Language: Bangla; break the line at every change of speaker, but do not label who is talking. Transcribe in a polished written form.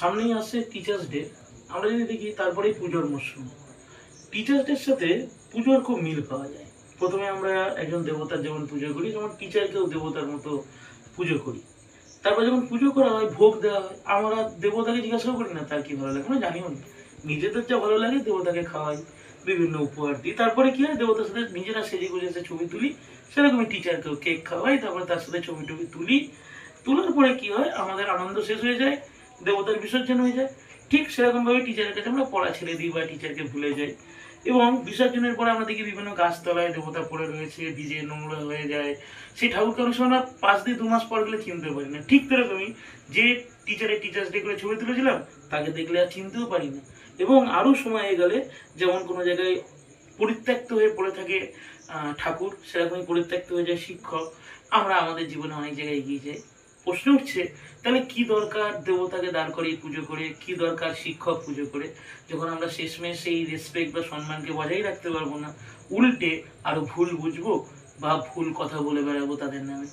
সামনেই আসছে টিচার্স ডে। আমরা যদি দেখি তারপরেই পুজোর মরশুম। টিচার্স ডের সাথে পুজোর খুব মিল পাওয়া যায়। প্রথমে আমরা একজন দেবতার যেমন পুজো করি, যেমন টিচারকেও দেবতার মতো পুজো করি। তারপর যখন পুজো করা হয়, ভোগ দেওয়া হয়, আমরা দেবতাকে জিজ্ঞাসাও করি না তার কি ভালো লাগে, আমরা জানিও না। নিজেদের যা ভালো লাগে দেবতাকে খাওয়াই, বিভিন্ন উপহার দিই। তারপরে কি হয়, দেবতার সাথে নিজেরা সেজে গুজে এসে ছবি তুলি। সেরকমই টিচারকেও কেক খাওয়াই, তারপরে তার সাথে ছবি টবি তুলি। তোলার পরে কি হয়, আমাদের আনন্দ শেষ হয়ে যায়, দেবতার বিসর্জন হয়ে যায়। ঠিক সেরকম ভাবে টিচারের কাছে আমরা পড়া ছেড়ে দিই বা টিচারকে ভুলে যাই। এবং বিসর্জনের পরে আমরা দেখি বিভিন্ন গাছতলায় দেবতা পড়ে রয়েছে, ভিজে নোংরা হয়ে যায়। সেই ঠাকুরকে অনেক সময় আমরা 5 দিন 2 মাস পর গেলে চিনতে পারি না। ঠিক সেরকমই যে টিচারের টিচার্স ডে করে ছবি তুলেছিলাম, তাকে দেখলে আর চিনতেও পারি না। এবং আরও সময় গেলে, যেমন কোনো জায়গায় পরিত্যক্ত হয়ে পড়ে থাকে ঠাকুর, সেরকমই পরিত্যক্ত হয়ে যায় শিক্ষক। আমরা আমাদের জীবনে অনেক জায়গায় এগিয়ে যাই। প্রশ্ন উঠছে, তাহলে কি দরকার দেবতাকে দাঁড় করিয়ে পুজো করে, কি দরকার শিক্ষক পুজো করে, যখন আমরা শেষমেশ সেই রেসপেক্ট বা সম্মানকে বজায় রাখতে পারবো না, উল্টে আরো ভুল বুঝবো বা ভুল কথা বলে বেড়াবো তাদের নামে।